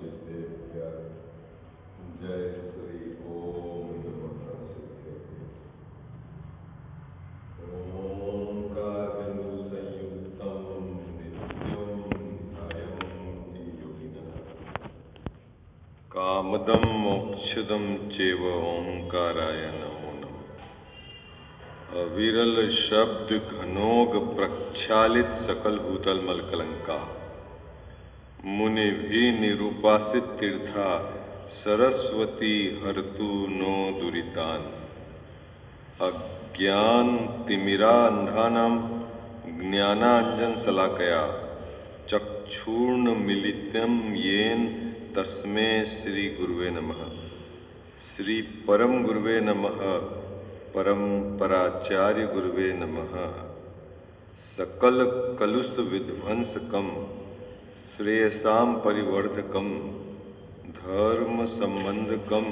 सिद्धेभ्य जय श्री ओम नमः सिद्धेभ्य। ओंकार संयुक्तम नित्यम ध्यायन्ति योगिनः कामदम मोक्षदम चैव ओंकाराय नमो नमः। अविरल शब्द घनोग प्रक्षालित सकल भूतल मल कलंका मुनि भी निरूपासित तीर्था सरस्वती हरतु नो दुरितान। अज्ञान तिमिरांधानां ज्ञानांजन शलाकया चक्षुर्ण मिलितं येन तस्मै श्री गुरुवे नमः। श्री परम गुरुवे नमः। परम पराचार्य गुरुवे नमः। सकल कलुष विध्वंसकम श्रेयसां परिवर्धकम धर्म संबंधकम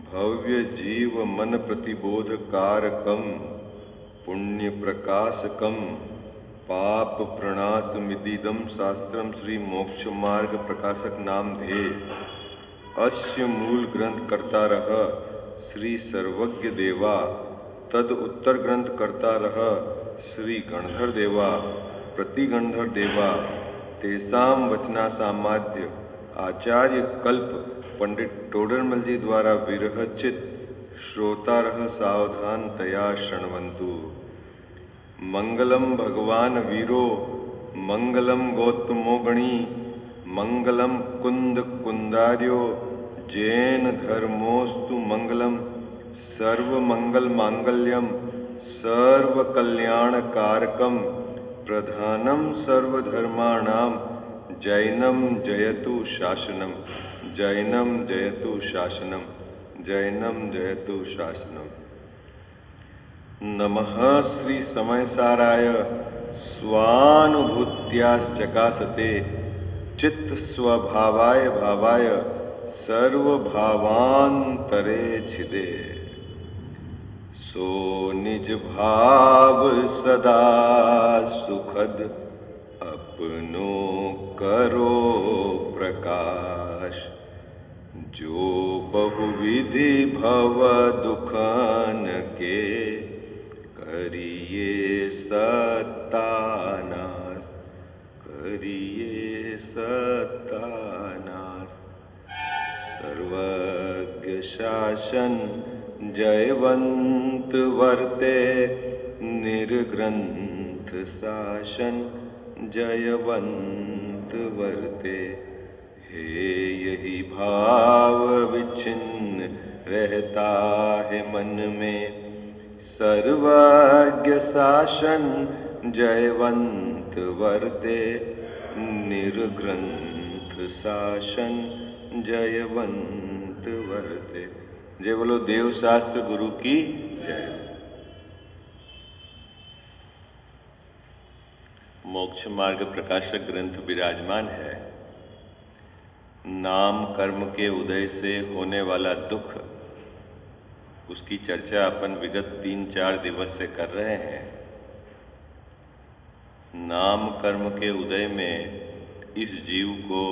भव्य जीव मन प्रतिबोध कारकम पुण्य प्रकाशकम पाप प्रणाशमिदिदं शास्त्रम श्री मोक्ष मार्ग प्रकाशक नाम धे। अस्य मूल ग्रंथ कर्ता रह श्री सर्वज्ञ देवा तद उत्तर ग्रंथ कर्ता रह श्री गणधर देवा प्रति गणधर देवा तेसाम वचना सामाध्य आचार्य कल्प पंडित टोडरमल जी द्वारा विरचित श्रोता रह सावधान तया शृण्वन्तु। मंगलम भगवान वीरो मंगलम गौतमो गणी मंगलम कुंद कुंदार्यो जैन धर्मोस्तु मंगलम सर्व मंगल मांगल्यम सर्व कल्याण कारकम प्रधानम सर्वधर्माणां जैनम जयतु शासनम जैनम जयतु शासनम जैनम जयतु शासनम। नमः श्री समयसाराय स्वानुभूत्याश्चकासते चित्त स्वभावाय भावाय सर्वभावान्तरे छिदे। सो निज भाव सदा सुखद अपनो करो प्रकाश। जो बहुविधि भव दुखन के करिए सत्तानाश करिए सत्तानाश। सर्वज्ञ शासन जयवंत वर्ते निर्ग्रंथ शासन जयवंत वर्ते। हे यही भाव विच्छिन्न रहता है मन में सर्वज्ञ शासन जयवंत वर्ते निर्ग्रंथ शासन जयवंत वर्ते। जय बोलो देव शास्त्र गुरु की जय। मोक्ष मार्ग प्रकाशक ग्रंथ विराजमान है। नाम कर्म के उदय से होने वाला दुख उसकी चर्चा अपन विगत 3-4 दिवस से कर रहे हैं। नाम कर्म के उदय में इस जीव को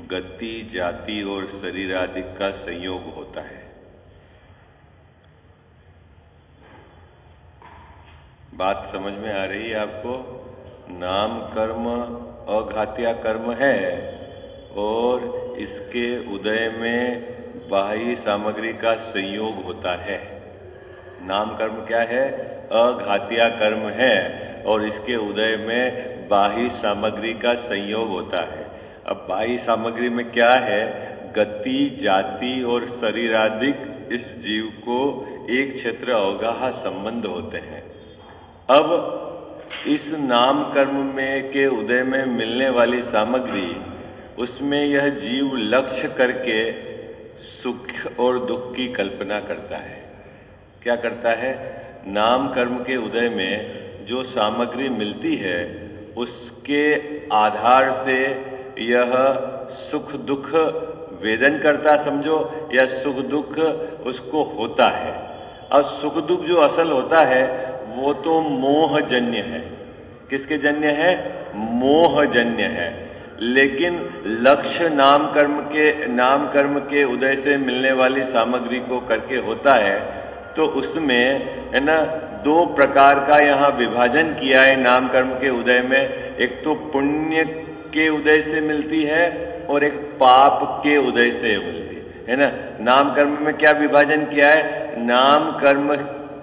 गति जाति और शरीर आदि का संयोग होता है। बात समझ में आ रही है आपको? नाम कर्म अघात्या कर्म है और इसके उदय में बाह्य सामग्री का संयोग होता है। नाम कर्म क्या है? अघात्या कर्म है और इसके उदय में बाह्य सामग्री का संयोग होता है। अब बाह्य सामग्री में क्या है? गति जाति और शरीर आदि इस जीव को एक क्षेत्र अवगाह संबंध होते हैं। अब इस नाम कर्म में के उदय में मिलने वाली सामग्री उसमें यह जीव लक्ष्य करके सुख और दुख की कल्पना करता है। क्या करता है? नाम कर्म के उदय में जो सामग्री मिलती है उसके आधार से यह सुख दुख वेदन करता समझो या सुख दुख उसको होता है। और सुख दुख जो असल होता है वो तो मोहजन्य है। किसके जन्य है? मोहजन्य है। लेकिन लक्ष्य नाम कर्म के उदय से मिलने वाली सामग्री को करके होता है, तो उसमें है ना दो प्रकार का यहाँ विभाजन किया है नाम कर्म के उदय में। एक तो पुण्य के उदय से मिलती है और एक पाप के उदय से मिलती है ना। नाम कर्म में क्या विभाजन किया है? नाम कर्म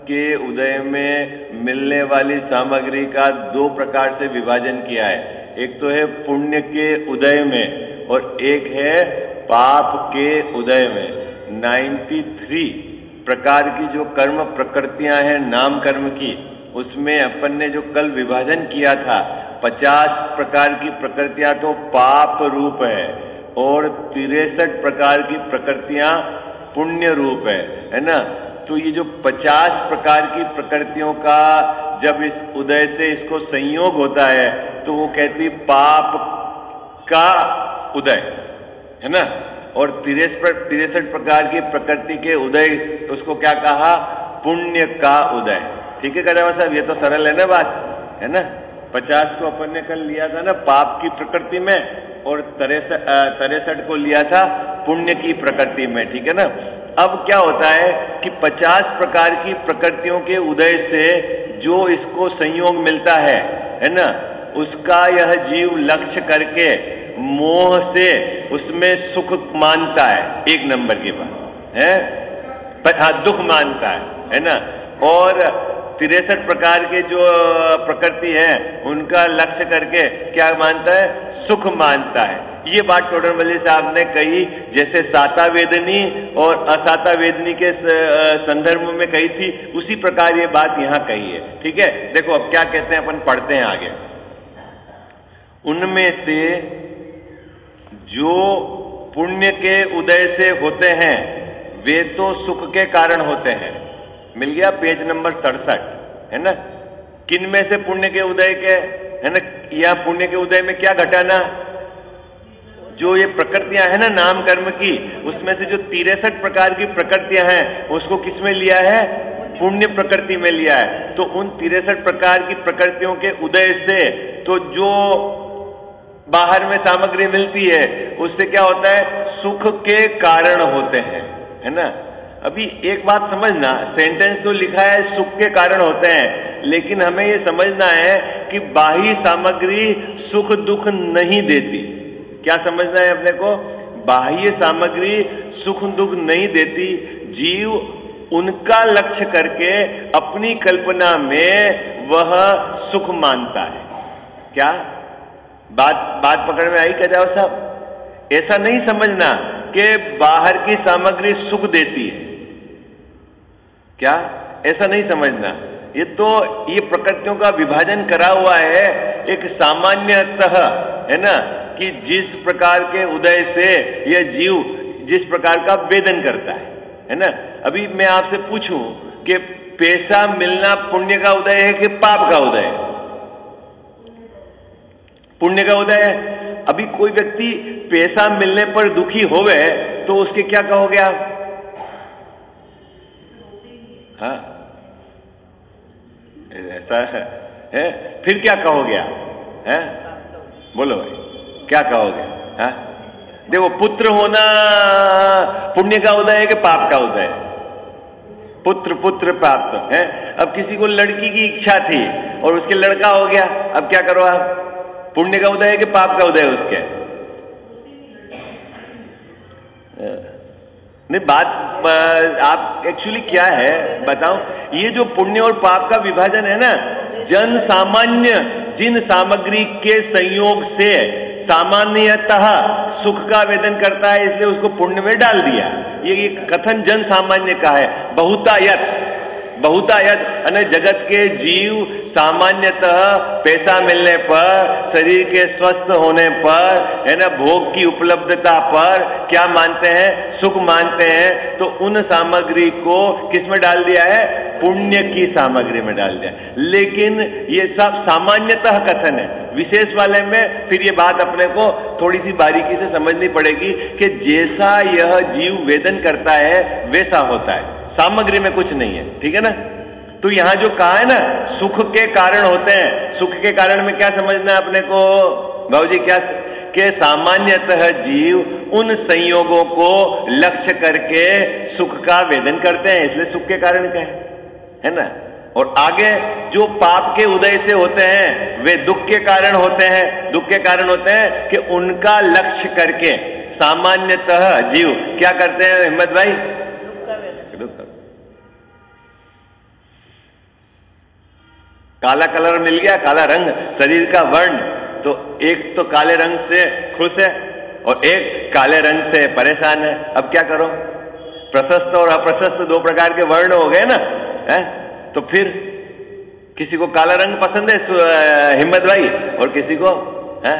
के उदय में मिलने वाली सामग्री का दो प्रकार से विभाजन किया है। एक तो है पुण्य के उदय में और एक है पाप के उदय में। 93 प्रकार की जो कर्म प्रकृतियां हैं नाम कर्म की, उसमें अपन ने जो कल विभाजन किया था 50 प्रकार की प्रकृतियां तो पाप रूप है और 63 प्रकार की प्रकृतियां पुण्य रूप है ना। तो ये जो 50 प्रकार की प्रकृतियों का जब इस उदय से इसको संयोग होता है तो वो कहती पाप का उदय है ना। और 63 प्रकार की प्रकृति के उदय, उसको क्या कहा? पुण्य का उदय। ठीक है कदम साहब, ये तो सरल है ना बात, है ना। 50 को अपन ने कल लिया था ना पाप की प्रकृति में और 63 को लिया था पुण्य की प्रकृति में, ठीक है ना। अब क्या होता है कि 50 प्रकार की प्रकृतियों के उदय से जो इसको संयोग मिलता है ना, उसका यह जीव लक्ष्य करके मोह से उसमें सुख मानता है, एक नंबर के बाद है, हाँ दुख मानता है ना। और 63 प्रकार के जो प्रकृति है उनका लक्ष्य करके क्या मानता है? सुख मानता है। ये बात टोडरमल्ली साहब ने कही, जैसे साता वेदनी और असाता वेदनी के संदर्भ में कही थी, उसी प्रकार ये बात यहां कही है। ठीक है, देखो अब क्या कहते हैं, अपन पढ़ते हैं आगे। उनमें से जो पुण्य के उदय से होते हैं वे तो सुख के कारण होते हैं। मिल गया पेज नंबर 67, है ना। किन में से पुण्य के उदय के, है ना। यह पुण्य के उदय में क्या घटाना? जो ये प्रकृतियां हैं ना नाम कर्म की, उसमें से जो 63 प्रकार की प्रकृतियां हैं उसको किसमें लिया है? पुण्य प्रकृति में लिया है। तो उन 63 प्रकार की प्रकृतियों के उदय से तो जो बाहर में सामग्री मिलती है उससे क्या होता है? सुख के कारण होते हैं, है ना। अभी एक बात समझना, सेंटेंस तो लिखा है सुख के कारण होते हैं, लेकिन हमें ये समझना है कि बाह्य सामग्री सुख दुख नहीं देती। क्या समझना है अपने को? बाह्य सामग्री सुख दुख नहीं देती। जीव उनका लक्ष्य करके अपनी कल्पना में वह सुख मानता है। क्या बात पकड़ में आई क्या जाओ साहब? ऐसा नहीं समझना कि बाहर की सामग्री सुख देती है, क्या ऐसा नहीं समझना। ये प्रकृतियों का विभाजन करा हुआ है एक सामान्यतः, है ना, कि जिस प्रकार के उदय से यह जीव जिस प्रकार का वेदन करता है ना। अभी मैं आपसे पूछूं कि पैसा मिलना पुण्य का उदय है कि पाप का उदय है? पुण्य का उदय है। अभी कोई व्यक्ति पैसा मिलने पर दुखी होवे तो उसके क्या कहोगे आप? हाँ, ऐसा है? फिर क्या कहोगे आप? है बोलो भाई, क्या कहोगे? हाँ, देखो पुत्र होना पुण्य का उदय है कि पाप का उदय है? पुत्र प्राप्त है। अब किसी को लड़की की इच्छा थी और उसके लड़का हो गया, अब क्या करो आप? पुण्य का उदय है कि पाप का उदय उसके? नहीं, बात आप एक्चुअली क्या है बताओ। ये जो पुण्य और पाप का विभाजन है ना, जन सामान्य जिन सामग्री के संयोग से सामान्यतः सुख का वेदन करता है, इसलिए उसको पुण्य में डाल दिया। ये कथन जन सामान्य का है। बहुतायत अने जगत के जीव सामान्यतः पैसा मिलने पर, शरीर के स्वस्थ होने पर, है ना, भोग की उपलब्धता पर क्या मानते हैं? सुख मानते हैं। तो उन सामग्री को किस में डाल दिया है? पुण्य की सामग्री में डाल दिया। लेकिन ये सब सामान्यतः कथन है, विशेष वाले में फिर ये बात अपने को थोड़ी सी बारीकी से समझनी पड़ेगी कि जैसा यह जीव वेदन करता है वैसा होता है, सामग्री में कुछ नहीं है। ठीक है ना। तो यहां जो कहा है ना सुख के कारण होते हैं, सुख के कारण में क्या समझना है अपने को भाऊजी? क्या कि सामान्यतः जीव उन संयोगों को लक्ष्य करके सुख का वेदन करते हैं, इसलिए सुख के कारण कहें, है ना। और आगे जो पाप के उदय से होते हैं वे दुख के कारण होते हैं, दुख के कारण होते हैं कि उनका लक्ष्य करके सामान्यतः जीव क्या करते हैं हिम्मत भाई? दुख। काला कलर मिल गया, काला रंग शरीर का वर्ण, तो एक तो काले रंग से खुश है और एक काले रंग से परेशान है। अब क्या करो? प्रशस्त और अप्रशस्त दो प्रकार के वर्ण हो गए ना, है? तो फिर किसी को काला रंग पसंद है हिम्मत भाई और किसी को है।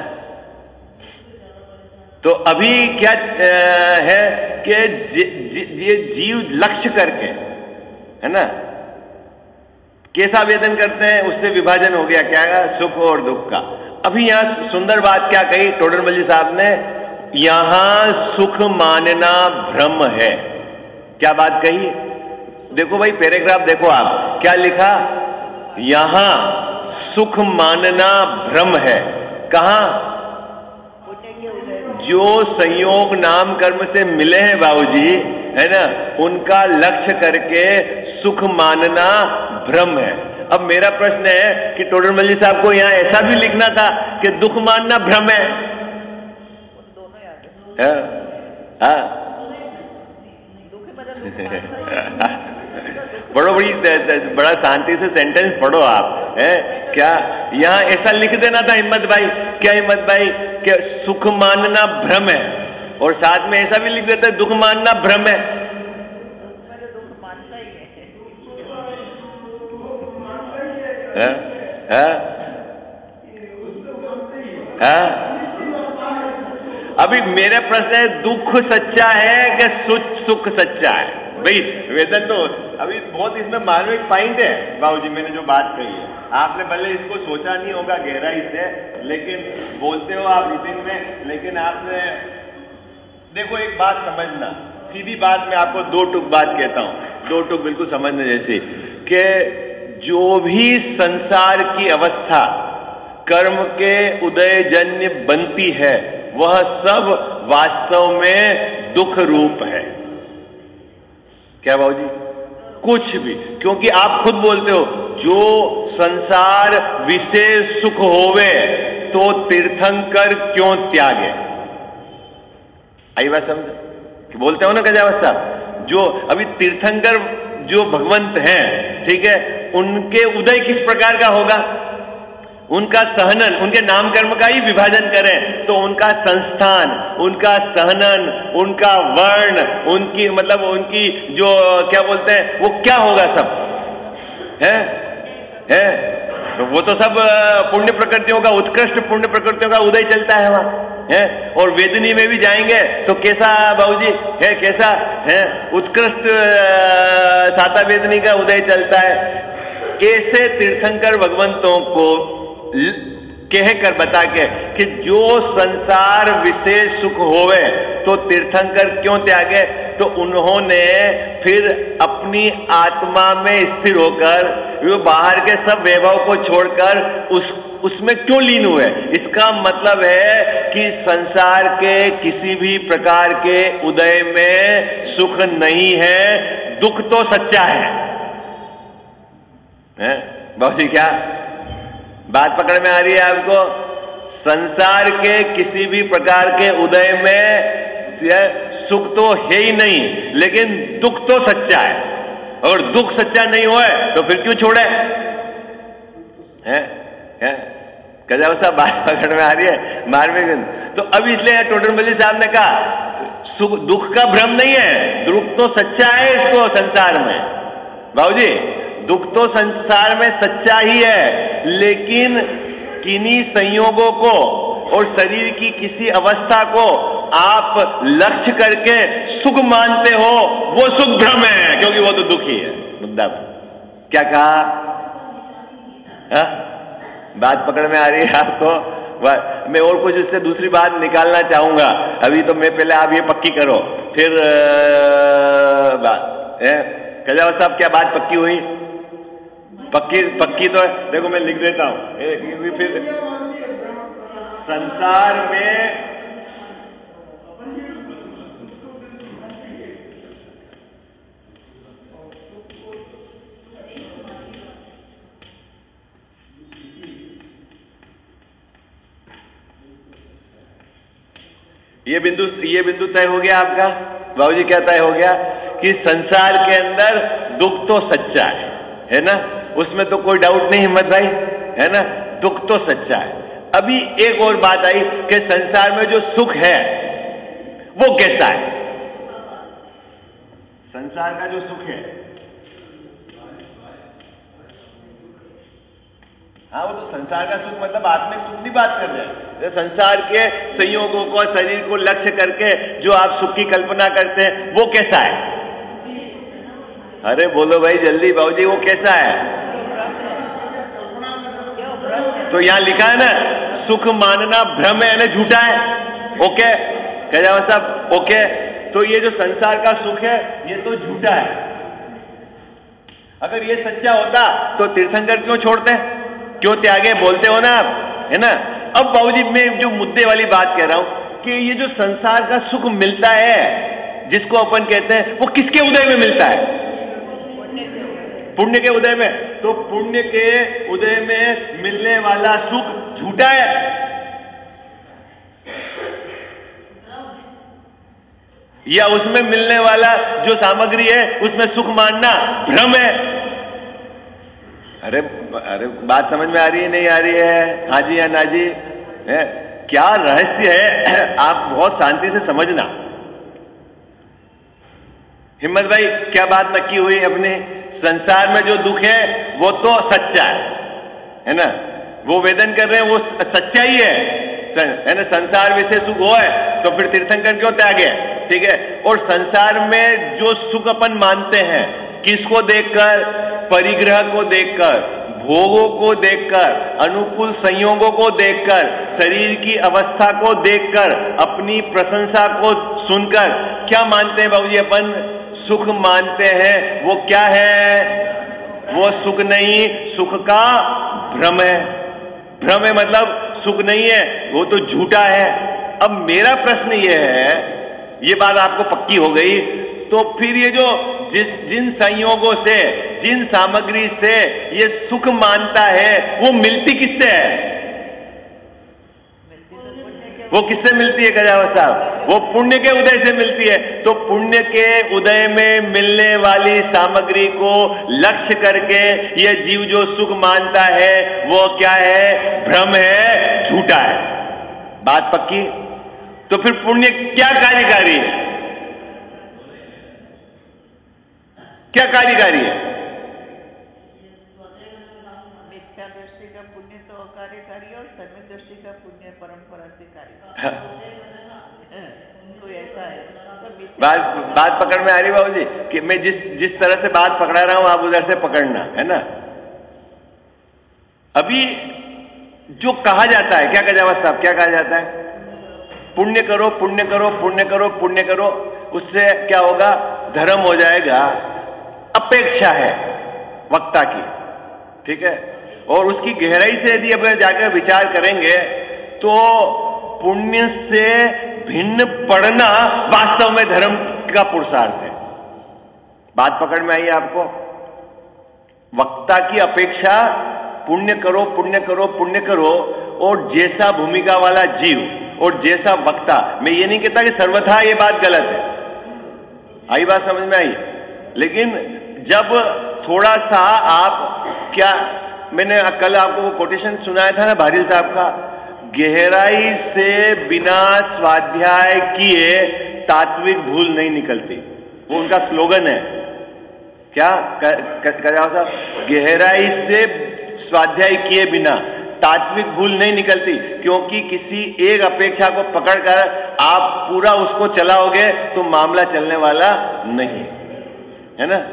तो अभी क्या है कि ये जीव लक्ष्य करके, है ना, कैसा वेदन करते हैं, उससे विभाजन हो गया क्या है? सुख और दुख का। अभी यहां सुंदर बात क्या कही टोडरमल जी साहब ने, यहां सुख मानना भ्रम है। क्या बात कही? देखो भाई पैराग्राफ देखो आप, क्या लिखा? यहां सुख मानना भ्रम है। कहां? जो संयोग नाम कर्म से मिले हैं बाबूजी, है ना, उनका लक्ष्य करके सुख मानना भ्रम है। अब मेरा प्रश्न है कि टोडरमल जी साहब को यहां ऐसा भी लिखना था कि दुख मानना भ्रम है। पढ़ो, बड़ा शांति से सेंटेंस पढ़ो आप, है क्या? यहां ऐसा लिख देना था हिम्मत भाई, क्या हिम्मत भाई, कि सुख मानना भ्रम है, और साथ में ऐसा भी लिख देते दुख मानना भ्रम है। अभी मेरा प्रश्न है, दुख सच्चा है कि सुख सच्चा है? भाई वेदन तो अभी बहुत इसमें मार्मिक पॉइंट है बाबूजी, मैंने जो बात कही है, आपने भले इसको सोचा नहीं होगा गहराई से, लेकिन बोलते हो आप रीडिंग में, लेकिन आपने देखो एक बात समझना, सीधी बात मैं आपको दो टुक बात कहता हूं, दो टुक बिल्कुल समझने जैसी, कि जो भी संसार की अवस्था कर्म के उदयजन्य बनती है वह सब वास्तव में दुख रूप है। क्या बाबूजी? कुछ भी, क्योंकि आप खुद बोलते हो जो संसार विशेष सुख होवे तो तीर्थंकर क्यों त्यागे। आई बात समझ? बोलते हो ना गजावस्था, जो अभी तीर्थंकर जो भगवंत हैं, ठीक है, उनके उदय किस प्रकार का होगा? उनका सहनन, उनके नाम कर्म का ही विभाजन करें तो उनका संस्थान, उनका सहनन, उनका वर्ण, उनकी मतलब उनकी जो क्या बोलते हैं वो क्या होगा सब, है? तो वो तो सब पुण्य प्रकृतियों का, उत्कृष्ट पुण्य प्रकृतियों का उदय चलता है वहां, है? और वेदनी में भी जाएंगे तो कैसा बाबूजी है, कैसा है? उत्कृष्ट साता वेदनी का उदय चलता है। ऐसे तीर्थंकर भगवंतों को कह कर बता के कि जो संसार विशेष सुख होवे तो तीर्थंकर क्यों त्यागे, तो उन्होंने फिर अपनी आत्मा में स्थिर होकर वो बाहर के सब वैभव को छोड़कर उसमें क्यों लीन हुए? इसका मतलब है कि संसार के किसी भी प्रकार के उदय में सुख नहीं है, दुख तो सच्चा है। बाबूजी क्या बात पकड़ में आ रही है आपको? संसार के किसी भी प्रकार के उदय में सुख तो है ही नहीं, लेकिन दुख तो सच्चा है, और दुख सच्चा नहीं हुआ तो फिर क्यों छोड़े? गजावस्था बात पकड़ में आ रही है मार्मिक। तो अब इसलिए टोडरमल जी साहब ने कहा सुख दुख का भ्रम नहीं है, दुख तो सच्चा है इसको संसार में। बाबूजी दुख तो संसार में सच्चा ही है, लेकिन किन्हीं संयोगों को और शरीर की किसी अवस्था को आप लक्ष्य करके सुख मानते हो, वो सुख भ्रम है, क्योंकि वो तो दुख ही है। मुद्दा क्या कहा? बात पकड़ में आ रही है आपको? मैं और कुछ इससे दूसरी बात निकालना चाहूंगा, अभी तो मैं पहले आप ये पक्की करो, फिर बात कजावत साहब क्या बात पक्की हुई? पक्की तो देखो मैं लिख देता हूं, फिर संसार में ये बिंदु तय हो गया आपका बाबूजी। क्या तय हो गया कि संसार के अंदर दुख तो सच्चा है ना, उसमें तो कोई डाउट नहीं हिम्मत भाई, है ना, दुख तो सच्चा है। अभी एक और बात आई कि संसार में जो सुख है वो कैसा है। संसार का जो सुख है, हाँ, वो तो संसार का सुख मतलब आत्मिक सुख की बात कर रहे हैं। संसार के संयोगों को, शरीर को लक्ष्य करके जो आप सुख की कल्पना करते हैं वो कैसा है। अरे बोलो भाई जल्दी बाबूजी, वो कैसा है। तो यहां लिखा है ना, सुख मानना भ्रम है ना, झूठा है। ओके कह जाओ साहब, ओके। तो ये जो संसार का सुख है ये तो झूठा है। अगर ये सच्चा होता तो तीर्थंकर क्यों छोड़ते, क्यों त्यागे, बोलते हो ना आप, है ना। अब बाबूजी मैं जो मुद्दे वाली बात कह रहा हूं कि ये जो संसार का सुख मिलता है जिसको अपन कहते हैं, वो किसके उदय में मिलता है। पुण्य के उदय में। तो पुण्य के उदय में मिलने वाला सुख झूठा है या उसमें मिलने वाला जो सामग्री है उसमें सुख मानना भ्रम है। अरे अरे बात समझ में आ रही है नहीं आ रही है, हाँ जी या ना जी है, क्या रहस्य है आप बहुत शांति से समझना। हिम्मत भाई क्या बात नक्की हुई अपने। संसार में जो दुख है वो तो सच्चा है ना, वो वेदन कर रहे हैं वो सच्चा ही है ना। संसार विषय सुख हो है तो फिर तीर्थंकर क्यों त्यागे, ठीक है। और संसार में जो सुख अपन मानते हैं किसको देखकर, परिग्रह को देखकर, भोगों को देखकर, अनुकूल संयोगों को देखकर, शरीर की अवस्था को देखकर, अपनी प्रशंसा को सुनकर क्या मानते हैं बाबूजी अपन, सुख मानते हैं। वो क्या है, वो सुख नहीं, सुख का भ्रम है। भ्रम है मतलब सुख नहीं है, वो तो झूठा है। अब मेरा प्रश्न ये है, ये बात आपको पक्की हो गई, तो फिर ये जो जिन संयोगों से, जिन सामग्री से ये सुख मानता है वो मिलती किससे है, वो किससे मिलती है गजावत साहब, वो पुण्य के उदय से मिलती है। तो पुण्य के उदय में मिलने वाली सामग्री को लक्ष्य करके ये जीव जो सुख मानता है वो क्या है, भ्रम है, झूठा है। बात पक्की। तो फिर पुण्य क्या कार्यकारी है, क्या कार्यकारी है। मिथ्या दृष्टि का पुण्य तो अकार्यकारी और सम्यक दृष्टि का पुण्य परंपरा से कार्य। तो ऐसा है तो बात पकड़ में आ रही बाबूजी कि मैं जिस तरह से बात पकड़ा रहा हूं आप उधर से पकड़ना है ना। अभी जो कहा जाता है, क्या गजावत साहब क्या कहा जाता है, पुण्य करो पुण्य करो पुण्य करो पुण्य करो, उससे क्या होगा, धर्म हो जाएगा। अपेक्षा है वक्ता की, ठीक है। और उसकी गहराई से यदि अब जाकर विचार करेंगे तो पुण्य से भिन्न पढ़ना वास्तव में धर्म का पुरुषार्थ है। बात पकड़ में आई आपको। वक्ता की अपेक्षा पुण्य करो पुण्य करो पुण्य करो, और जैसा भूमिका वाला जीव और जैसा वक्ता, मैं ये नहीं कहता कि सर्वथा ये बात गलत है, आई बात समझ में आई। लेकिन जब थोड़ा सा आप क्या, मैंने कल आपको वो कोटेशन सुनाया था ना भारिल साहब का, गहराई से बिना स्वाध्याय किए तात्विक भूल नहीं निकलती, वो उनका स्लोगन है। क्या कह साहब, गहराई से स्वाध्याय किए बिना तात्विक भूल नहीं निकलती, क्योंकि किसी एक अपेक्षा को पकड़कर आप पूरा उसको चलाओगे तो मामला चलने वाला नहीं है ना।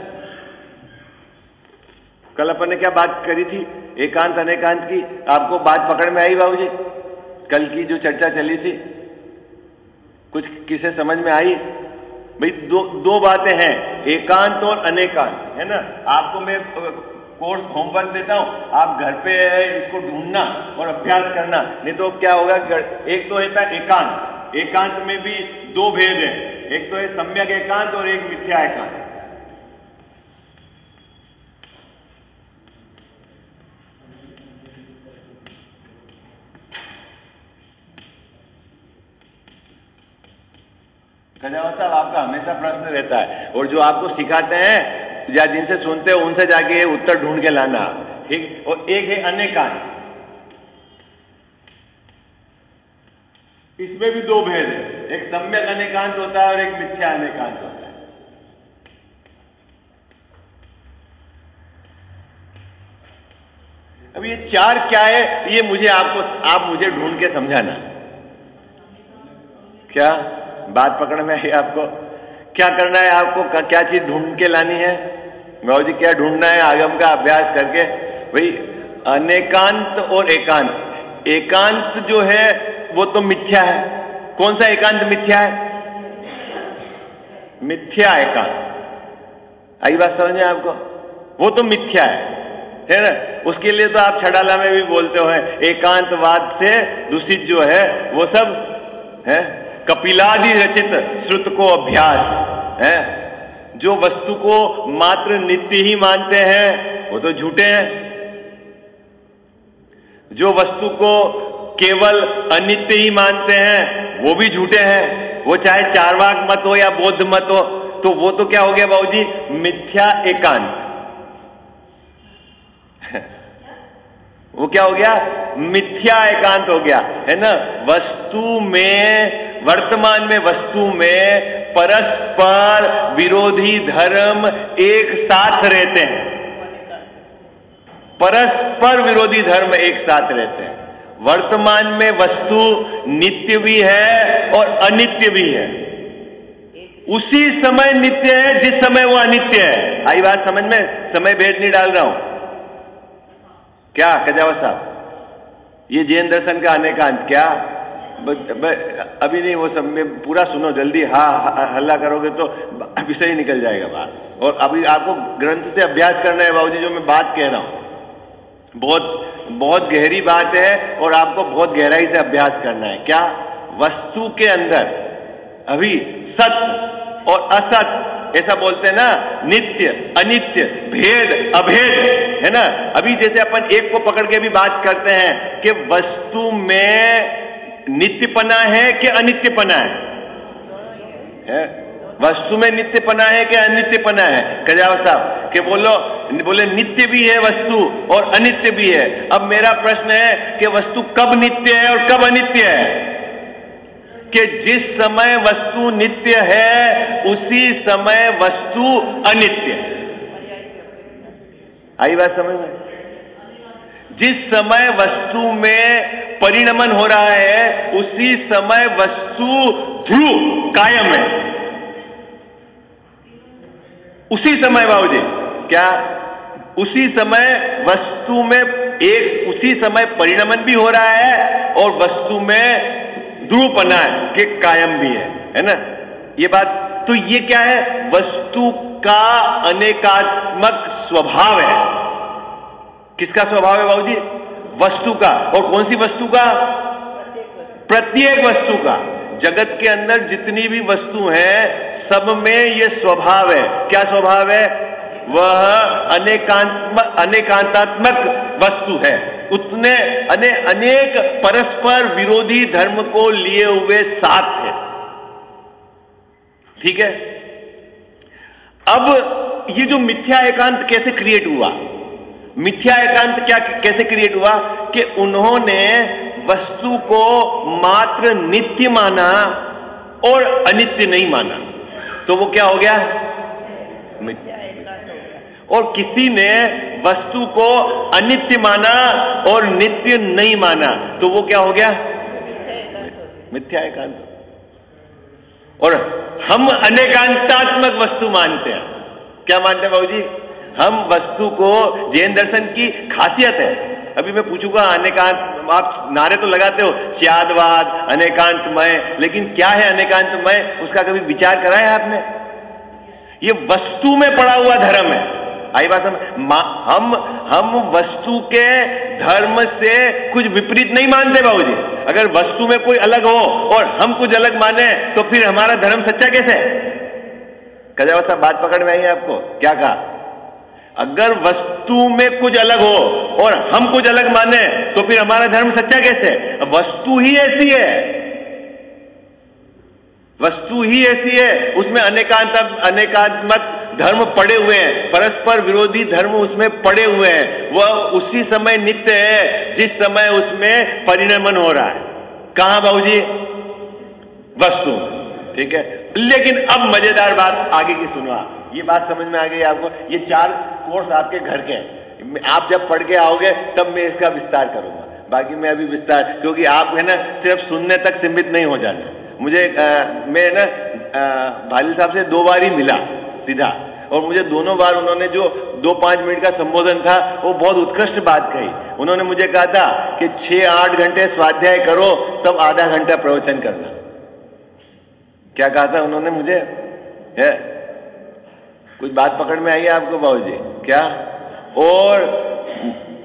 कल अपन ने क्या बात करी थी, एकांत अनेकांत की, आपको बात पकड़ में आई बाबूजी? कल की जो चर्चा चली थी कुछ किसे समझ में आई? भाई दो बातें हैं, एकांत और अनेकांत, है ना। आपको मैं कोर्स होमवर्क देता हूं, आप घर पे इसको ढूंढना और अभ्यास करना, नहीं तो क्या होगा। एक तो होता है एकांत, एकांत में भी दो भेद हैं, एक तो है सम्यक एकांत और एक मिथ्या एकांत। कजावा साहब, आपका हमेशा प्रश्न रहता है, और जो आपको सिखाते हैं या जिनसे सुनते हो उनसे जाके उत्तर ढूंढ के लाना, ठीक। और एक है अनेकांत, इसमें भी दो भेद है, एक सम्यक अनेकांत होता है और एक मिथ्या अनेकांत होता है। अब ये चार क्या है, ये मुझे आप मुझे ढूंढ के समझाना। क्या बात पकड़ में आई आपको? क्या करना है आपको? क्या चीज ढूंढ के लानी है बाबू जी? क्या ढूंढना है? आगम का अभ्यास करके भाई अनेकांत और एकांत। एकांत जो है वो तो मिथ्या है। कौन सा एकांत मिथ्या है? मिथ्या एकांत। आई बात समझ में आपको? वो तो मिथ्या है ना। उसके लिए तो आप छड़ाला में भी बोलते हो एकांतवाद से दूषित जो है वो सब है कपिलादि रचित श्रुत को अभ्यास है। जो वस्तु को मात्र नित्य ही मानते हैं वो तो झूठे हैं। जो वस्तु को केवल अनित्य ही मानते हैं वो भी झूठे हैं। वो चाहे चार्वाक मत हो या बौद्ध मत हो, तो वो तो क्या हो गया बाबूजी? मिथ्या एकांत। वो क्या हो गया? मिथ्या एकांत हो गया, है ना। वस्तु में, वर्तमान में वस्तु में परस्पर विरोधी धर्म एक साथ रहते हैं। परस्पर विरोधी धर्म एक साथ रहते हैं। वर्तमान में वस्तु नित्य भी है और अनित्य भी है। उसी समय नित्य है जिस समय वो अनित्य है। आई बात समझ में? समय भेद नहीं डाल रहा हूं क्या कजावा साहब? ये जैन दर्शन का अनेकांत क्या? अभी नहीं, वो सब में पूरा सुनो जल्दी। हाँ हल्ला करोगे तो विषय ही निकल जाएगा बात। और अभी आपको ग्रंथ से अभ्यास करना है बाबूजी। जो मैं बात कह रहा हूं बहुत गहरी बात है और आपको बहुत गहराई से अभ्यास करना है। क्या? वस्तु के अंदर अभी सत्य और असत्य ऐसा बोलते हैं ना, नित्य अनित्य, भेद अभेद, है ना। अभी जैसे अपन एक को पकड़ के भी बात करते हैं कि वस्तु में नित्यपना है कि अनित्यपना है? वस्तु में नित्यपना है कि अनित्यपना है? कजावा साहब कि बोले नित्य भी है वस्तु और अनित्य भी है। अब मेरा प्रश्न है कि वस्तु कब नित्य है और कब अनित्य है? कि जिस समय वस्तु नित्य है उसी समय वस्तु अनित्य है। आई बात समझ में? जिस समय वस्तु में परिणमन हो रहा है उसी समय वस्तु ध्रुव कायम है। उसी समय बाबूजी क्या? उसी समय वस्तु में उसी समय परिणमन भी हो रहा है और वस्तु में ध्रुवपना है कि कायम भी है ना। ये बात तो ये क्या है? वस्तु का अनेकात्मक स्वभाव है। किसका स्वभाव है बाबूजी? वस्तु का। और कौन सी वस्तु का? प्रत्येक वस्तु का। जगत के अंदर जितनी भी वस्तु है सब में ये स्वभाव है। क्या स्वभाव है? वह अनेकांतात्मक वस्तु है। उतने अनेक परस्पर विरोधी धर्म को लिए हुए साथ है। ठीक है। अब ये जो मिथ्या एकांत कैसे क्रिएट हुआ? मिथ्या एकांत कैसे क्रिएट हुआ? कि उन्होंने वस्तु को मात्र नित्य माना और अनित्य नहीं माना, तो वो क्या हो गया? मिथ्या। और किसी ने वस्तु को अनित्य माना और नित्य नहीं माना, तो वो क्या हो गया? मिथ्या एकांत। और हम अनेकांतात्मक वस्तु मानते हैं। क्या मानते हैं बाबूजी? हम वस्तु को, जैन दर्शन की खासियत है। अभी मैं पूछूंगा अनेकांत, आप नारे तो लगाते हो स्यादवाद, अनेकांतमय, लेकिन क्या है अनेकांतमय? उसका कभी विचार करा है आपने? ये वस्तु में पड़ा हुआ धर्म है। आई बात हम वस्तु के धर्म से कुछ विपरीत नहीं मानते बाबूजी। अगर वस्तु में कोई अलग हो और हम कुछ अलग माने तो फिर हमारा धर्म सच्चा कैसे है? कजावा साहब बात पकड़ में आई है आपको? क्या कहा? अगर वस्तु में कुछ अलग हो और हम कुछ अलग माने तो फिर हमारा धर्म सच्चा कैसे है? वस्तु ही ऐसी है। वस्तु ही ऐसी है, उसमें अनेकात्मक धर्म पड़े हुए हैं, परस्पर विरोधी धर्म उसमें पड़े हुए हैं। वह उसी समय नित्य है जिस समय उसमें परिणमन हो रहा है। कहां बाबूजी? वस्तु। ठीक है, लेकिन अब मजेदार बात आगे की सुनो। ये बात समझ में आ गई आपको? ये 4 कोर्स आपके घर के हैं, आप जब पढ़ के आओगे तब मैं इसका विस्तार करूंगा। बाकी मैं अभी विस्तार, क्योंकि आप है ना सिर्फ सुनने तक सीमित नहीं हो जाना। मुझे मैं ना भाली साहब से 2 बार ही मिला सीधा, और मुझे दोनों बार उन्होंने जो 2-5 मिनट का संबोधन था वो बहुत उत्कृष्ट बात कही। उन्होंने मुझे कहा था कि 6-8 घंटे स्वाध्याय करो, तब आधा घंटा प्रवचन करना। क्या कहा था उन्होंने मुझे? है कुछ बात पकड़ में आई है आपको बाबूजी? क्या? और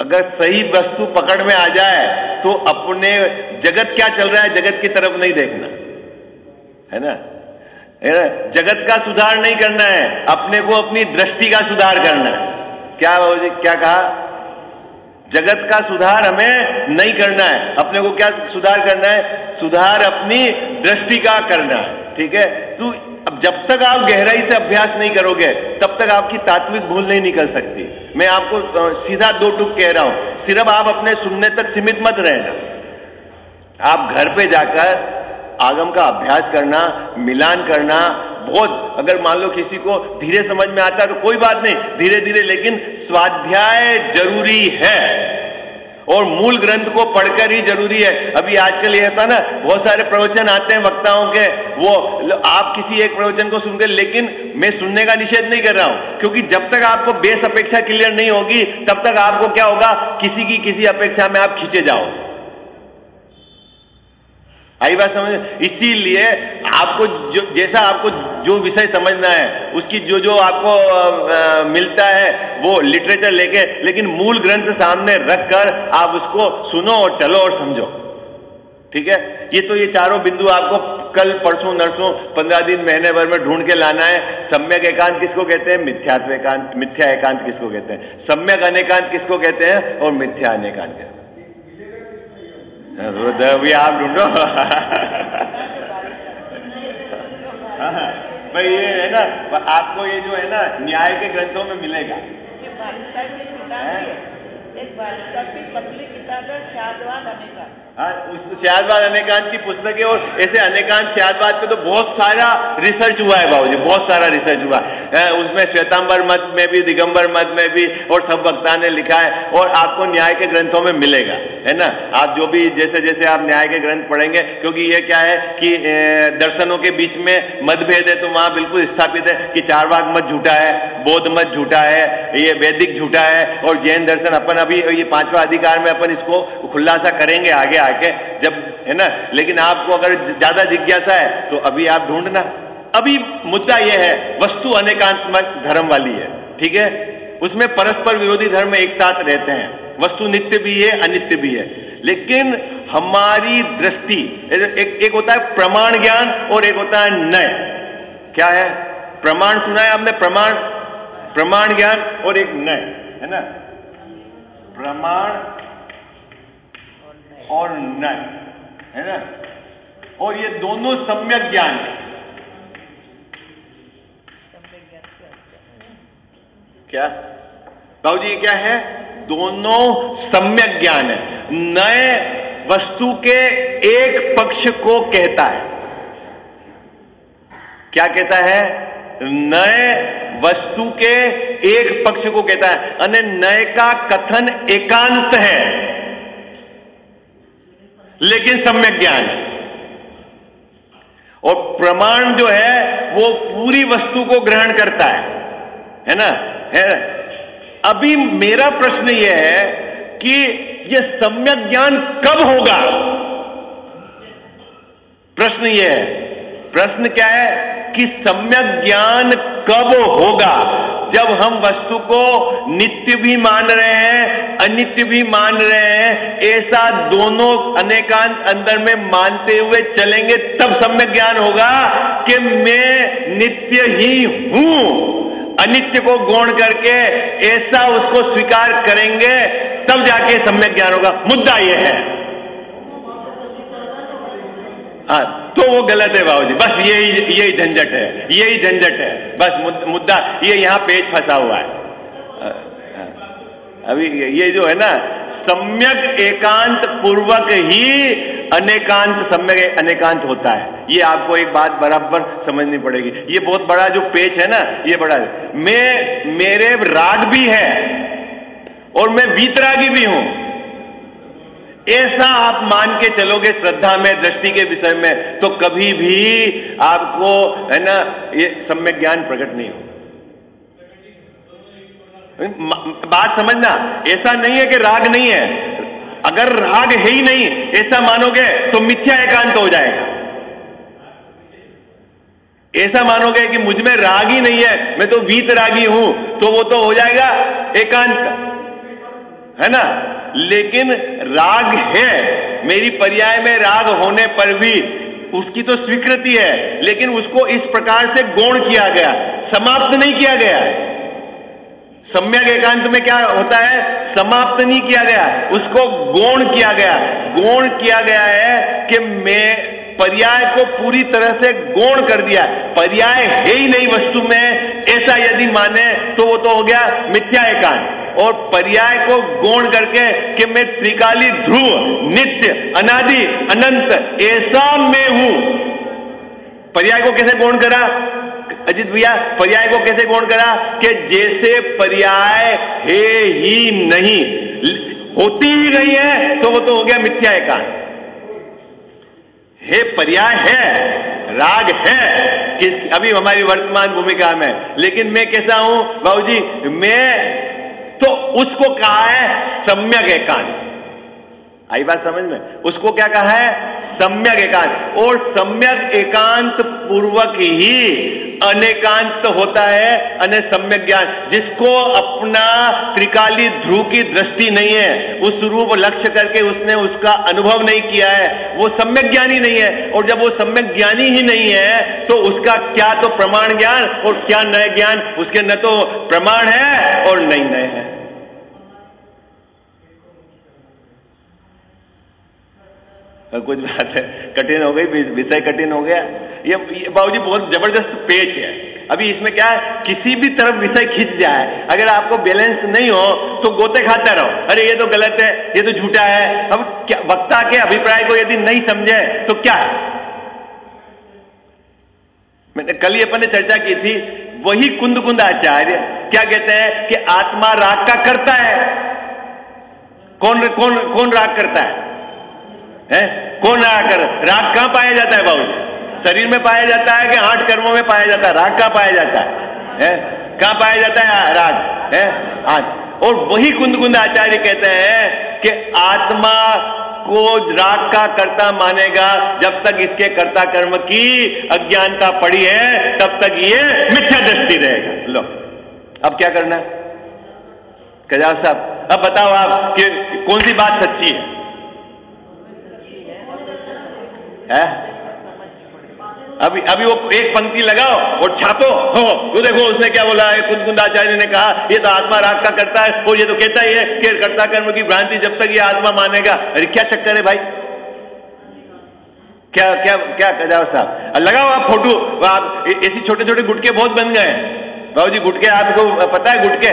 अगर सही वस्तु पकड़ में आ जाए तो अपने जगत क्या चल रहा है, जगत की तरफ नहीं देखना है ना, जगत का सुधार नहीं करना है, अपने को अपनी दृष्टि का सुधार करना है। क्या बाबूजी क्या कहा? जगत का सुधार हमें नहीं करना है, अपने को क्या सुधार करना है? सुधार अपनी दृष्टि का करना है। ठीक है, तो अब जब तक आप गहराई से अभ्यास नहीं करोगे तब तक आपकी तात्विक भूल नहीं निकल सकती। मैं आपको सीधा 2 टूक कह रहा हूं, सिर्फ आप अपने सुनने तक सीमित मत रहना। आप घर पे जाकर आगम का अभ्यास करना, मिलान करना। बहुत अगर मान लो किसी को धीरे समझ में आता है तो कोई बात नहीं, धीरे धीरे, लेकिन स्वाध्याय जरूरी है और मूल ग्रंथ को पढ़कर ही जरूरी है। अभी आजकल ये होता ना, बहुत सारे प्रवचन आते हैं वक्ताओं के, वो आप किसी एक प्रवचन को सुनकर, लेकिन मैं सुनने का निषेध नहीं कर रहा हूं, क्योंकि जब तक आपको बेस अपेक्षा क्लियर नहीं होगी तब तक आपको क्या होगा, किसी की किसी अपेक्षा में आप खींचे जाओ। आई बात समझ? इसीलिए आपको जैसा आपको जो विषय समझना है उसकी जो आपको मिलता है वो लिटरेचर लेके, लेकिन मूल ग्रंथ सामने रखकर आप उसको सुनो और चलो और समझो। ठीक है, ये चारों बिंदु आपको कल परसों नरसों 15 दिन महीने भर में ढूंढ के लाना है। सम्यक एकांत किसको कहते हैं? मिथ्यात्व एकांत। मिथ्या एकांत किसको कहते हैं? सम्यक अनेकांत किसको कहते हैं? और मिथ्या अनेकांत कहते हैं। भी आप ढूंढो। भाई ये है ना, आपको ये जो है ना न्याय के ग्रंथों में मिलेगा। एक बालिका की पतली किताब है, शादवाद अनेकांत। हाँ, शादवाद अनेकांत की पुस्तक है, और ऐसे अनेकांत शादवाद पे तो बहुत सारा रिसर्च हुआ है बाबूजी, बहुत सारा रिसर्च हुआ है। उसमें श्वेतांबर मत में भी, दिगंबर मत में भी, और सब वक्ता ने लिखा है, और आपको न्याय के ग्रंथों में मिलेगा, है ना। आप जो भी जैसे जैसे आप न्याय के ग्रंथ पढ़ेंगे, क्योंकि ये क्या है कि दर्शनों के बीच में मतभेद है, तो वहां बिल्कुल स्थापित है कि चारवाक मत झूठा है, बौद्ध मत झूठा है, ये वैदिक झूठा है, और जैन दर्शन अपन अभी ये 5वां अधिकार में अपन इसको खुलासा करेंगे आगे आके जब, है ना। लेकिन आपको अगर ज्यादा जिज्ञासा है तो अभी आप ढूंढना। अभी मुद्दा यह है, वस्तु अनेकात्मक धर्म वाली है। ठीक है, उसमें परस्पर विरोधी धर्म एक साथ रहते हैं, वस्तु नित्य भी है, अनित्य भी है। लेकिन हमारी दृष्टि, एक होता है प्रमाण ज्ञान और एक होता है नय। क्या है? प्रमाण सुना है आपने? प्रमाण ज्ञान और एक नय, है ना। प्रमाण और नय, है ना, और ये दोनों सम्यक ज्ञान है। क्या बाबूजी क्या है? दोनों सम्यक ज्ञान है। नए वस्तु के एक पक्ष को कहता है। क्या कहता है? नए वस्तु के एक पक्ष को कहता है, अने नए का कथन एकांत है लेकिन सम्यक ज्ञान है, और प्रमाण जो है वो पूरी वस्तु को ग्रहण करता है ना, है ना? अभी मेरा प्रश्न यह है कि यह सम्यक ज्ञान कब होगा? प्रश्न यह है, प्रश्न क्या है कि सम्यक ज्ञान कब होगा? जब हम वस्तु को नित्य भी मान रहे हैं, अनित्य भी मान रहे हैं, ऐसा दोनों अनेकांत अंदर में मानते हुए चलेंगे, तब सम्यक ज्ञान होगा कि मैं नित्य ही हूं। अनित्य को गौण करके ऐसा उसको स्वीकार करेंगे, तब जाके सम्यक ज्ञान होगा। मुद्दा यह है। हाँ, तो तो वो गलत है बाबूजी। बस यही झंझट है, यही झंझट है, बस मुद्दा ये यहाँ पेच फंसा हुआ है। अभी ये जो है ना, सम्यक एकांत पूर्वक ही अनेकांत सम्यक अनेकांत होता है। ये आपको एक बात बराबर समझनी पड़ेगी। ये बहुत बड़ा जो पेच है ना, ये बड़ा है। मेरे राग भी है और मैं वीतरागी भी हूं, ऐसा आप मान के चलोगे श्रद्धा में, दृष्टि के विषय में, तो कभी भी आपको है ना ये सम्यक ज्ञान प्रकट नहीं हो। बात समझना, ऐसा नहीं है कि राग नहीं है। अगर राग है ही नहीं ऐसा मानोगे तो मिथ्या एकांत हो जाएगा। ऐसा मानोगे कि मुझ में राग ही नहीं है, मैं तो वीतरागी हूं, तो वो तो हो जाएगा एकांत, है ना। लेकिन राग है, मेरी पर्याय में राग होने पर भी उसकी तो स्वीकृति है, लेकिन उसको इस प्रकार से गौण किया गया, समाप्त नहीं किया गया। सम्यक एकांत में क्या होता है, समाप्त नहीं किया गया, उसको गौण किया गया। गौण किया गया है कि मैं पर्याय को पूरी तरह से गौण कर दिया, पर्याय है ही नहीं वस्तु में, ऐसा यदि माने तो वो तो हो गया मिथ्या एकांत। और पर्याय को गौण करके कि मैं त्रिकाली ध्रुव, नित्य, अनादि, अनंत ऐसा मैं हूं। पर्याय को कैसे गौण करा अजित भैया, पर्याय को कैसे गौण करा कि जैसे पर्याय है ही नहीं, होती ही नहीं है, तो वो तो हो गया मिथ्या एकांत। है पर्याय है, राग है कि अभी हमारी वर्तमान भूमिका में, लेकिन मैं कैसा हूं बाबूजी, मैं तो उसको कहा है सम्यक एकांत। आई बात समझ में, उसको क्या कहा है, सम्यक एकांत। और सम्यक एकांत पूर्वक ही अनेकांत होता है, अने सम्यक ज्ञान। जिसको अपना त्रिकाली ध्रुव की दृष्टि नहीं है, उस रूप लक्ष्य करके उसने उसका अनुभव नहीं किया है, वो सम्यक ज्ञानी नहीं है। और जब वो सम्यक ज्ञानी ही नहीं है तो उसका क्या तो प्रमाण ज्ञान और क्या नए ज्ञान, उसके न तो प्रमाण है और नहीं नए है। कुछ बात है कठिन हो गई, विषय कठिन हो गया। ये बाबूजी बहुत जबरदस्त पेच है। अभी इसमें क्या है, किसी भी तरफ विषय खिंच जाए, अगर आपको बैलेंस नहीं हो तो गोते खाते रहो, अरे ये तो गलत है, ये तो झूठा है। अब क्या वक्ता के अभिप्राय को यदि नहीं समझे तो क्या है। मैंने कल ही अपन ने चर्चा की थी, वही कुंद आचार्य क्या कहते हैं कि आत्मा राग का करता है। कौन राग करता है? कौन राग कहां पाया जाता है बाबू? शरीर में पाया जाता है कि 8 कर्मों में पाया जाता है? राग कहां पाया जाता है? कहां पाया जाता है राग? है 8। और वही कुंद आचार्य कहते हैं कि आत्मा को राग का कर्ता मानेगा जब तक इसके कर्ता कर्म की अज्ञानता पड़ी है, तब तक ये मिथ्या दृष्टि रहेगा। लो अब क्या करना कजाव साहब, अब बताओ आप कि कौन सी बात सच्ची है? अभी वो एक पंक्ति लगाओ और छापो, हो तो देखो उसने क्या बोला है। कुंदाचार्य ने कहा ये तो आत्मा राग का करता है, और ये तो कहता ही है कि कर्ता कर्म की भ्रांति जब तक ये आत्मा मानेगा। अरे क्या चक्कर है भाई, क्या क्या क्या कजाव साहब, लगाओ आप फोटो। आप ऐसी छोटे छोटे गुटके बहुत बन गए हैं बाबूजी। गुटके आपको पता है, गुटके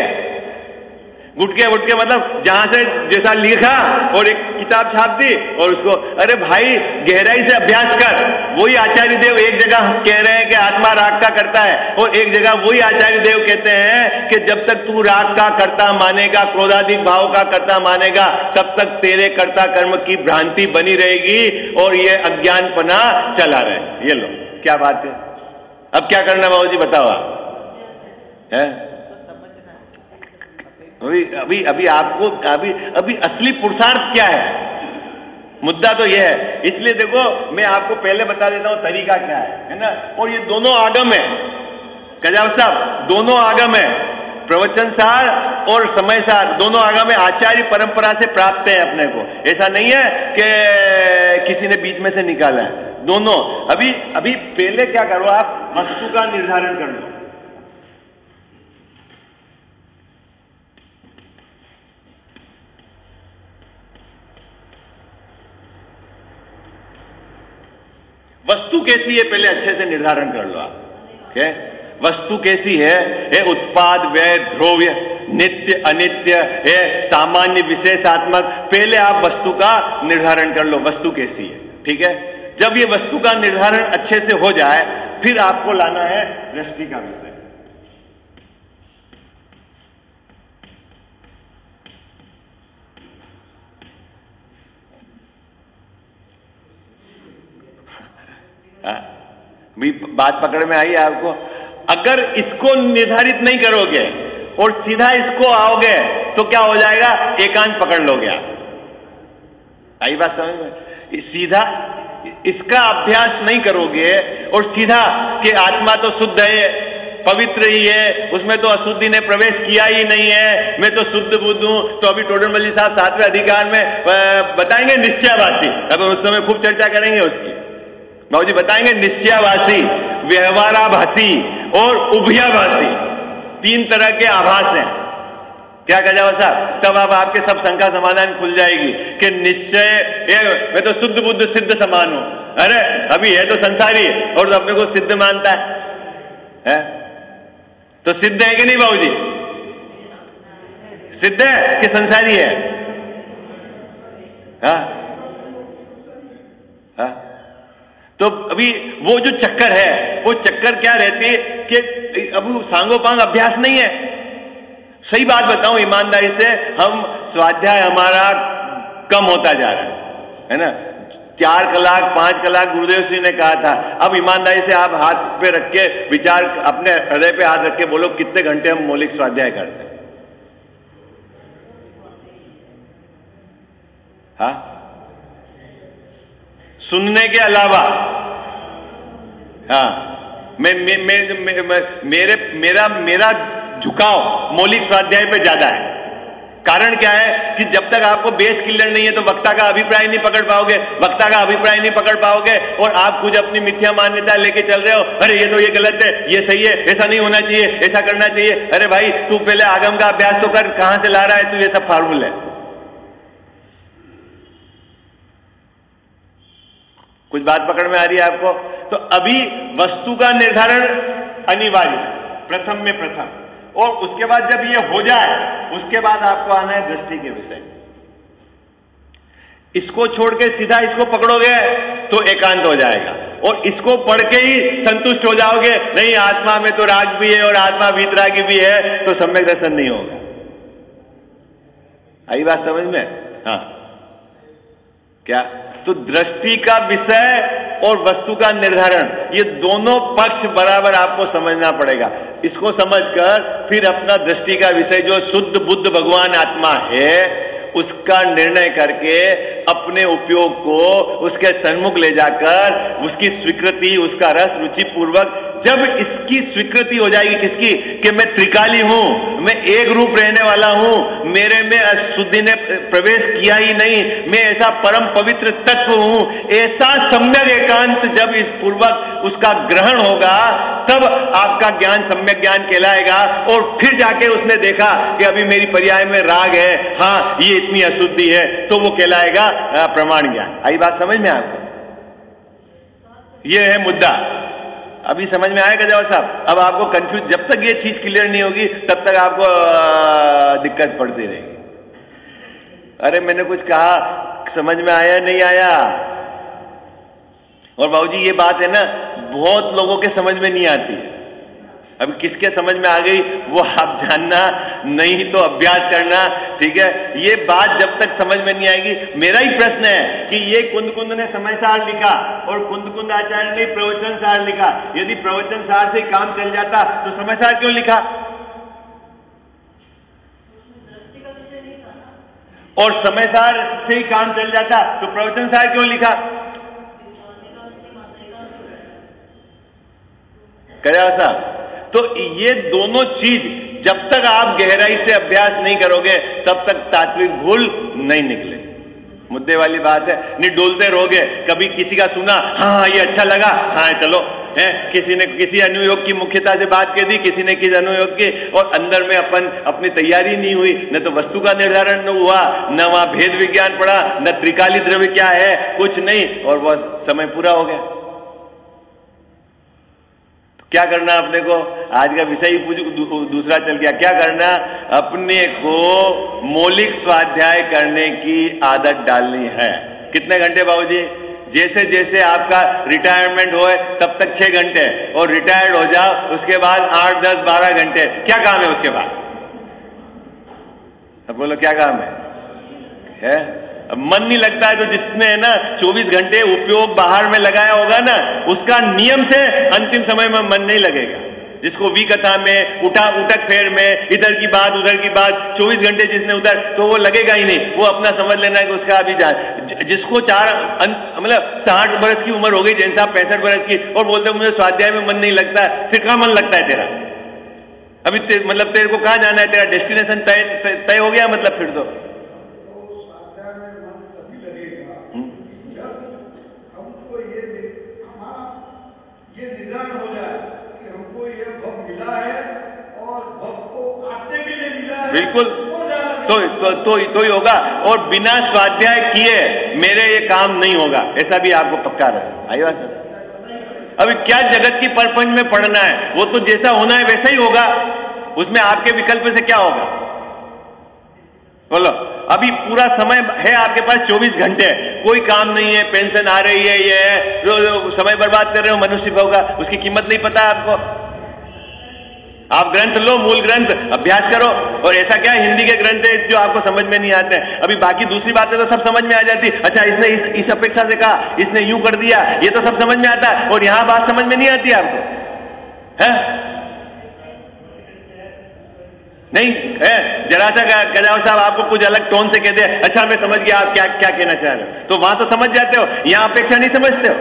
मतलब जहां से जैसा लिखा और एक किताब छाप दी और उसको, अरे भाई गहराई से अभ्यास कर। वही आचार्य देव एक जगह कह रहे हैं कि आत्मा राग का करता है, और एक जगह वही आचार्य देव कहते हैं कि जब तक तू राग का कर्ता मानेगा, क्रोधाधिक भाव का कर्ता मानेगा, तब तक तेरे कर्ता कर्म की भ्रांति बनी रहेगी और ये अज्ञानपना चला रहे। ये लो क्या बात है। अब क्या करना बाबूजी बताओ आप? है अभी आपको अभी असली पुरुषार्थ क्या है, मुद्दा तो यह है। इसलिए देखो मैं आपको पहले बता देता हूं तरीका क्या है ना। और ये दोनों आगम है कजाव साहब, दोनों आगम है, प्रवचन सार और समय सार, दोनों आगम है, आचार्य परंपरा से प्राप्त है अपने को। ऐसा नहीं है कि किसी ने बीच में से निकाला है, दोनों। अभी पहले क्या करो आप, वस्तु का निर्धारण कर लो। वस्तु कैसी है पहले अच्छे से निर्धारण कर लो आप। क्या वस्तु कैसी है? उत्पाद, व्यय, द्रव्य, नित्य, अनित्य है, सामान्य, विशेषात्मक। पहले आप वस्तु का निर्धारण कर लो, वस्तु कैसी है। ठीक है, जब ये वस्तु का निर्धारण अच्छे से हो जाए फिर आपको लाना है दृष्टि का विषय। भी बात पकड़ में आई है आपको? अगर इसको निर्धारित नहीं करोगे और सीधा इसको आओगे तो क्या हो जाएगा? एकांत पकड़ लोगे आप। आई बात समझ में? सीधा इसका अभ्यास नहीं करोगे और सीधा कि आत्मा तो शुद्ध है, पवित्र ही है, उसमें तो अशुद्धि ने प्रवेश किया ही नहीं है, मैं तो शुद्ध बुद्ध हूं। तो अभी टोडरमल जी साहब 7वें अधिकार में बताएंगे निश्चयवासी। अब उस समय खूब चर्चा करेंगे उसकी। बाबू जी बताएंगे निश्चयवासी, व्यवहाराभासी और उभयाभासी, 3 तरह के आभास हैं। क्या कह जाओ साहब? तब अब आपके सब शंका समाधान खुल जाएगी कि निश्चय मैं तो शुद्ध बुद्ध सिद्ध समान हूं। अरे अभी है तो संसारी और तो अपने को सिद्ध मानता है? तो सिद्ध है कि नहीं बाबू जी? सिद्ध है कि संसारी है? हाँ हाँ। तो अभी वो जो चक्कर है, वो चक्कर क्या रहती है कि अब सांगोपांग अभ्यास नहीं है। सही बात बताऊं ईमानदारी से, हम स्वाध्याय हमारा कम होता जा रहा है ना। 4 कलाक 5 कलाक गुरुदेव जी ने कहा था। अब ईमानदारी से आप हाथ पे रख के विचार, अपने हृदय पे हाथ रख के बोलो कितने घंटे हम मौलिक स्वाध्याय करते हैं? हाँ, सुनने के अलावा। हाँ, मेरा झुकाव मौलिक स्वाध्याय पे ज्यादा है। कारण क्या है कि जब तक आपको बेस क्लियर नहीं है तो वक्ता का अभिप्राय नहीं पकड़ पाओगे, वक्ता का अभिप्राय नहीं पकड़ पाओगे और आप कुछ अपनी मिथ्या मान्यता लेके चल रहे हो। अरे ये तो ये गलत है, ये सही है, ऐसा नहीं होना चाहिए, ऐसा करना चाहिए। अरे भाई तू पहले आगम का अभ्यास तो कर, कहां से ला रहा है तू ये सब फार्मूले? कुछ बात पकड़ में आ रही है आपको? तो अभी वस्तु का निर्धारण अनिवार्य, प्रथम में प्रथम, और उसके बाद जब ये हो जाए उसके बाद आपको आना है दृष्टि के विषय। इसको छोड़ के सीधा इसको पकड़ोगे तो एकांत हो जाएगा, और इसको पढ़ के ही संतुष्ट हो जाओगे, नहीं आत्मा में तो राग भी है और आत्मा वीतरागी भी है, तो सम्यक दर्शन नहीं होगा। आई बात समझ में? हाँ, क्या? तो दृष्टि का विषय और वस्तु का निर्धारण, ये दोनों पक्ष बराबर आपको समझना पड़ेगा। इसको समझकर फिर अपना दृष्टि का विषय जो शुद्ध बुद्ध भगवान आत्मा है उसका निर्णय करके अपने उपयोग को उसके सन्मुख ले जाकर उसकी स्वीकृति, उसका रस रुचि पूर्वक, जब इसकी स्वीकृति हो जाएगी किसकी? कि मैं त्रिकाली हूं, मैं एक रूप रहने वाला हूं, मेरे में अशुद्धि ने प्रवेश किया ही नहीं, मैं ऐसा परम पवित्र तत्व हूं, ऐसा सम्यक एकांत जब इस पूर्वक उसका ग्रहण होगा तब आपका ज्ञान सम्यक ज्ञान कहलाएगा। और फिर जाके उसने देखा कि अभी मेरी पर्याय में राग है, हाँ ये इतनी अशुद्धि है, तो वो कहलाएगा प्रमाण ज्ञान। आई बात समझ में आपको? ये है मुद्दा। अभी समझ में आएगा जाओ साहब? अब आपको कंफ्यूज, जब तक ये चीज क्लियर नहीं होगी तब तक आपको दिक्कत पड़ती रहेगी। अरे मैंने कुछ कहा, समझ में आया नहीं आया? और बाबूजी ये बात है ना, बहुत लोगों के समझ में नहीं आती। अब किसके समझ में आ गई वो आप जानना, नहीं तो अभ्यास करना। ठीक है, ये बात जब तक समझ में नहीं आएगी। मेरा ही प्रश्न है कि ये कुंद ने समय सार लिखा और कुंद आचार्य ने प्रवचन सार लिखा। यदि प्रवचन सार से काम चल जाता तो समय सार क्यों लिखा? और समय सार से ही काम चल जाता तो प्रवचन सार क्यों लिखा? क्या साहब? तो ये दोनों चीज जब तक आप गहराई से अभ्यास नहीं करोगे तब तक तात्विक भूल नहीं निकले। मुद्दे वाली बात है, नहीं डोलते रहोगे। कभी किसी का सुना, हाँ ये अच्छा लगा, हाँ चलो है, किसी ने किसी अनुयोग की मुख्यता से बात कह दी, किसी ने किसी अनुयोग की, और अंदर में अपनी तैयारी नहीं हुई, न तो वस्तु का निर्धारण न हुआ, न वहां भेद विज्ञान पड़ा, न त्रिकाली द्रव्य क्या है, कुछ नहीं, और वह समय पूरा हो गया। क्या करना अपने को? आज का विषय ही दूसरा चल गया। क्या करना? अपने को मौलिक स्वाध्याय करने की आदत डालनी है। कितने घंटे बाबूजी? जैसे जैसे आपका रिटायरमेंट होए तब तक 6 घंटे, और रिटायर्ड हो जाओ उसके बाद 8, 10, 12 घंटे। क्या काम है उसके बाद? अब बोलो क्या काम है? अब मन नहीं लगता है तो जिसने है ना 24 घंटे उपयोग बाहर में लगाया होगा ना, उसका नियम से अंतिम समय में मन नहीं लगेगा। जिसको वी कथा में उठक फेर में इधर की बात उधर की बात 24 घंटे जिसने उधर, तो वो लगेगा ही नहीं। वो अपना समझ लेना है कि उसका अभी जिसको 60 बरस की उम्र हो गई, जैन साहब 65 बरस की, और बोलते मुझे स्वाध्याय में मन नहीं लगता, फिर कहाँ मन लगता है तेरा? अभी तेरे को कहाँ जाना है? तेरा डेस्टिनेशन तय हो गया मतलब फिर तो ये निर्धारण हो जाए कि हमको ये भव मिला है और भव को काटने के लिए मिला है। बिल्कुल, तो ही होगा। और बिना स्वाध्याय किए मेरे ये काम नहीं होगा, ऐसा भी आपको पक्का रहे। आई बात? अभी क्या जगत की परपंच में पढ़ना है? वो तो जैसा होना है वैसा ही होगा, उसमें आपके विकल्प से क्या होगा? बोलो। अभी पूरा समय है आपके पास 24 घंटे, कोई काम नहीं है, पेंशन आ रही है, ये है, जो समय बर्बाद कर रहे हो मनुष्य होगा, उसकी कीमत नहीं पता है आपको। आप ग्रंथ लो, मूल ग्रंथ अभ्यास करो। और ऐसा क्या हिंदी के ग्रंथ है जो आपको समझ में नहीं आते हैं? अभी बाकी दूसरी बातें तो सब समझ में आ जाती। अच्छा, इसने इस अपेक्षा से कहा, इसने यूं कर दिया, ये तो सब समझ में आता है, और यहां बात समझ में नहीं आती आपको, है? नहीं है? जरा सा गजाव साहब आपको कुछ अलग टोन से कहते हैं, अच्छा मैं समझ गया आप क्या क्या कहना चाह रहे हो, तो वहां तो समझ जाते हो, यहां अपेक्षा नहीं समझते हो।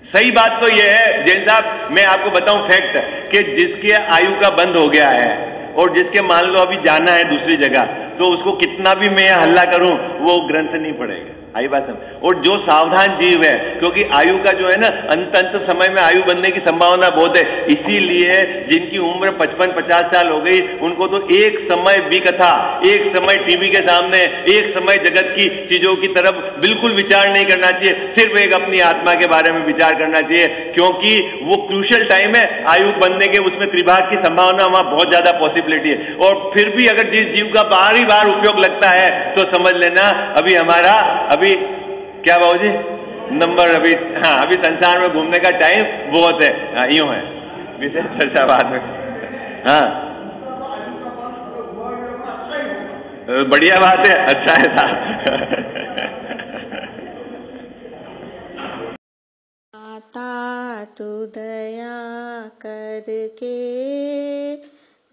सही बात तो यह है जैन साहब, मैं आपको बताऊं फैक्ट, कि जिसके आयु का बंद हो गया है और जिसके मान लो अभी जाना है दूसरी जगह, तो उसको कितना भी मैं हल्ला करूं वो ग्रंथ नहीं पढ़ेगा। आई बात समझ? और जो सावधान जीव है, क्योंकि आयु का जो है ना अंत समय में आयु बनने की संभावना बहुत है, इसीलिए जिनकी उम्र 55-50 साल हो गई उनको तो एक समय विकथा, एक समय टीवी के सामने, एक समय जगत की चीजों की तरफ बिल्कुल विचार नहीं करना चाहिए, सिर्फ एक अपनी आत्मा के बारे में विचार करना चाहिए, क्योंकि वो क्रूशियल टाइम है आयु बनने के, उसमें त्रिभाग की संभावना वहां बहुत ज्यादा पॉसिबिलिटी है। और फिर भी अगर जिस जीव का बार ही बार उपयोग लगता है तो समझ लेना अभी हमारा क्या बाबूजी नंबर अभी संसार में घूमने का टाइम बहुत है। यूं है, विशेष चर्चा बाद में। हाँ, बढ़िया बात है, अच्छा है साहब। माता तू दया करके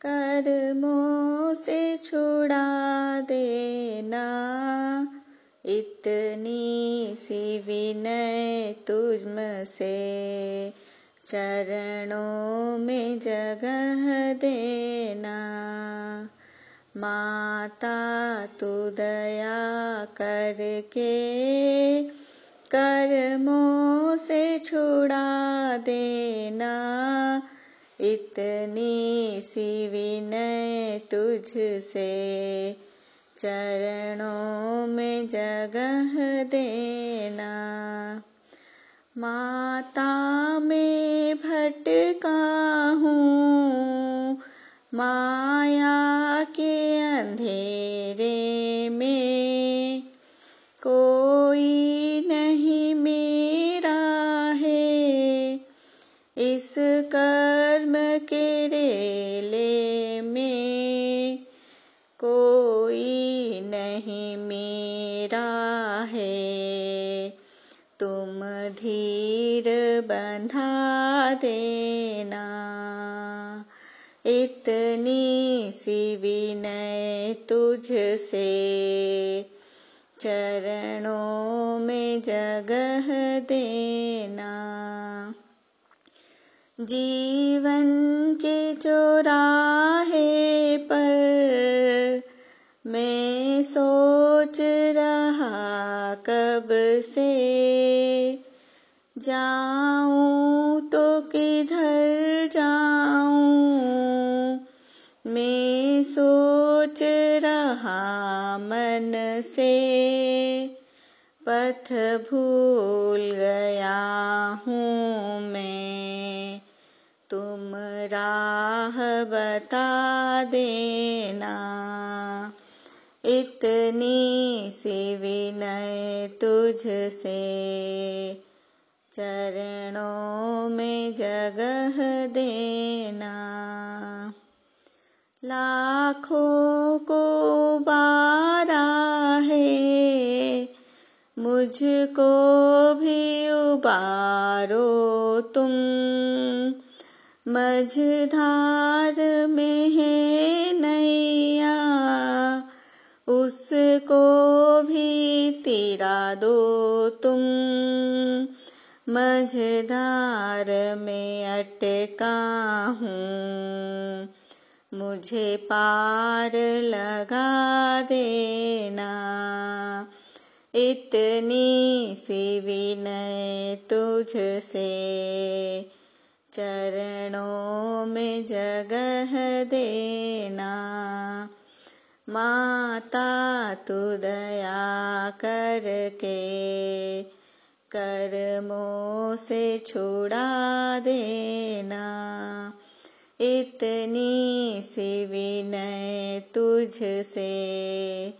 कर्मों से छुड़ा देना, इतनी सी विनय तुझसे चरणों में जगह देना। माता तू दया करके कर्मों से छुड़ा देना, इतनी सी विनय तुझसे चरणों में जगह देना। माता में भटका हूँ माया के अंधेरे में, कोई नहीं मेरा है इस कर्म के रेले में, कोई नहीं मेरा है तुम धीर बंधा देना, इतनी सी विनय तुझसे चरणों में जगह देना। जीवन के चौराहे पर मैं सोच रहा कब से, जाऊं तो किधर जाऊं मैं सोच रहा मन से, पथ भूल गया हूँ मैं, तुम राह बता देना। इतनी सी विनय तुझसे, चरणों में जगह देना। लाखों को उबारा है, मुझको भी उबारो तुम। मझधार में है नैया, उसको भी तिरा दो तुम। मझधार में अटका हूँ, मुझे पार लगा देना। इतनी सी विनय तुझसे, चरणों में जगह देना। माता तू दया करके, कर्मों से छुड़ा देना। इतनी सी विनय तुझसे,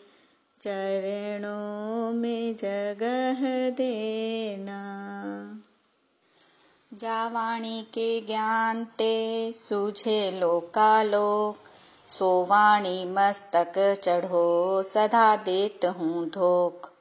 चरणों में जगह देना। जावाणी के ज्ञान ते सूझे लोकालोक, सोवाणी मस्तक चढ़ो सदा देत हूँ धोख।